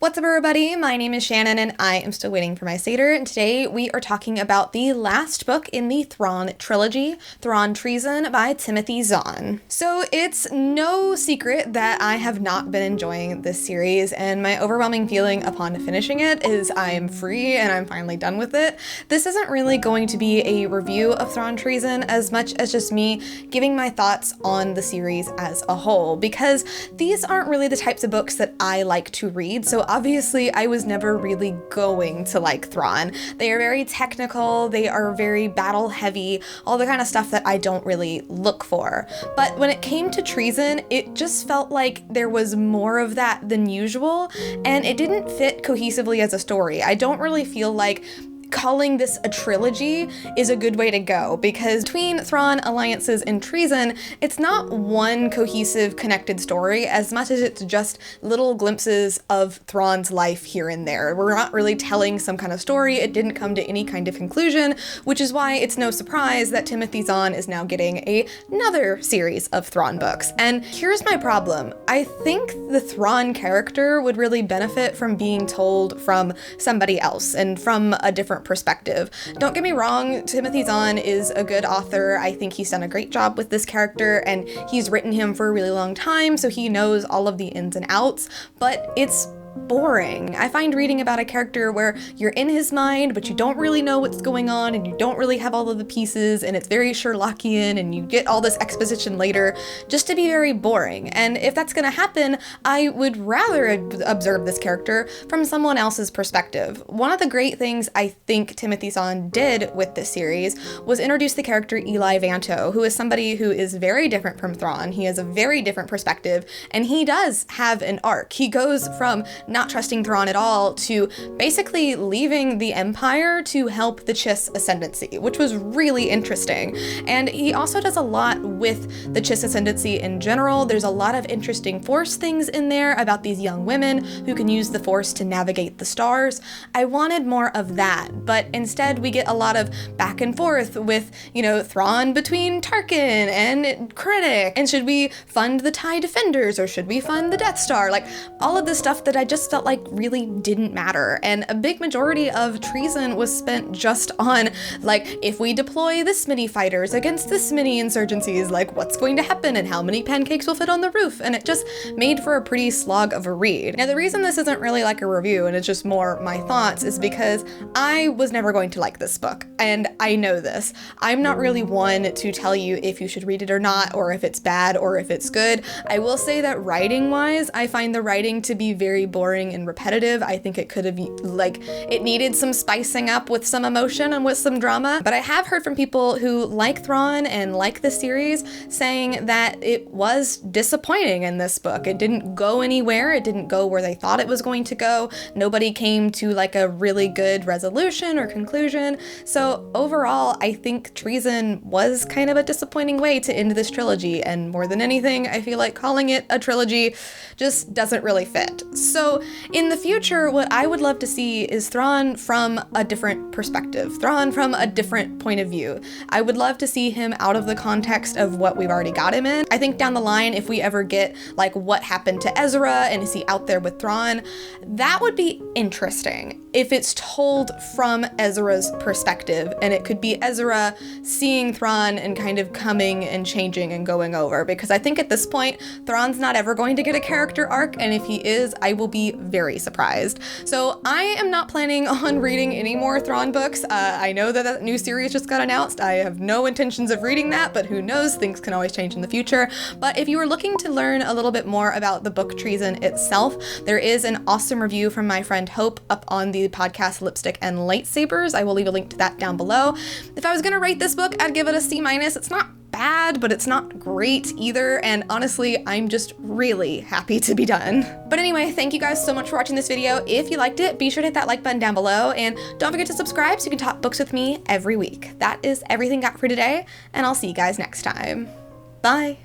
What's up, everybody? My name is Shannon and I am still waiting for my Satyr, and today we are talking about the last book in the Thrawn trilogy, Thrawn Treason by Timothy Zahn. So it's no secret that I have not been enjoying this series, and my overwhelming feeling upon finishing it is I am free and I'm finally done with it. This isn't really going to be a review of Thrawn Treason as much as just me giving my thoughts on the series as a whole, because these aren't really the types of books that I like to read, so obviously I was never really going to like Thrawn. They are very technical, they are very battle heavy, all the kind of stuff that I don't really look for. But when it came to Treason, it just felt like there was more of that than usual, and it didn't fit cohesively as a story. I don't really feel like calling this a trilogy is a good way to go, because between Thrawn, Alliances, and Treason, it's not one cohesive, connected story as much as it's just little glimpses of Thrawn's life here and there. We're not really telling some kind of story. It didn't come to any kind of conclusion, which is why it's no surprise that Timothy Zahn is now getting another series of Thrawn books. And here's my problem. I think the Thrawn character would really benefit from being told from somebody else and from a different perspective. Don't get me wrong, Timothy Zahn is a good author. I think he's done a great job with this character, and he's written him for a really long time, so he knows all of the ins and outs, but it's boring. I find reading about a character where you're in his mind, but you don't really know what's going on, and you don't really have all of the pieces, and it's very Sherlockian, and you get all this exposition later, just to be very boring. And if that's gonna happen, I would rather observe this character from someone else's perspective. One of the great things I think Timothy Zahn did with this series was introduce the character Eli Vanto, who is somebody who is very different from Thrawn. He has a very different perspective, and he does have an arc. He goes from not trusting Thrawn at all to basically leaving the Empire to help the Chiss ascendancy, which was really interesting. And he also does a lot with the Chiss ascendancy in general. There's a lot of interesting Force things in there about these young women who can use the Force to navigate the stars. I wanted more of that, but instead we get a lot of back and forth with, Thrawn between Tarkin and Krennic, and should we fund the TIE Defenders or should we fund the Death Star? Like, all of this stuff that I just felt like really didn't matter. And a big majority of Treason was spent just on, like, if we deploy this many fighters against this many insurgencies, like, what's going to happen and how many pancakes will fit on the roof? And it just made for a pretty slog of a read. Now, the reason this isn't really like a review and it's just more my thoughts is because I was never going to like this book, and I know this. I'm not really one to tell you if you should read it or not, or if it's bad or if it's good. I will say that writing-wise, I find the writing to be very boring and repetitive. I think it could have, it needed some spicing up with some emotion and with some drama. But I have heard from people who like Thrawn and like the series saying that it was disappointing in this book. It didn't go anywhere. It didn't go where they thought it was going to go. Nobody came to like a really good resolution or conclusion. So overall, I think Treason was kind of a disappointing way to end this trilogy. And more than anything, I feel like calling it a trilogy just doesn't really fit. So in the future, what I would love to see is Thrawn from a different perspective, Thrawn from a different point of view. I would love to see him out of the context of what we've already got him in. I think down the line, if we ever get like what happened to Ezra and is he out there with Thrawn, that would be interesting if it's told from Ezra's perspective, and it could be Ezra seeing Thrawn and kind of coming and changing and going over, because I think at this point, Thrawn's not ever going to get a character arc, and if he is, I will be very surprised. So I am not planning on reading any more Thrawn books. I know that that new series just got announced. I have no intentions of reading that, but who knows, things can always change in the future. But if you are looking to learn a little bit more about the book Treason itself, there is an awesome review from my friend Hope up on the podcast Lipstick and Lightsabers. I will leave a link to that down below. If I was gonna rate this book, I'd give it a C-. It's not bad, but it's not great either, and honestly, I'm just really happy to be done. But anyway, thank you guys so much for watching this video. If you liked it, be sure to hit that like button down below, and don't forget to subscribe so you can talk books with me every week. That is everything got for today, and I'll see you guys next time. Bye!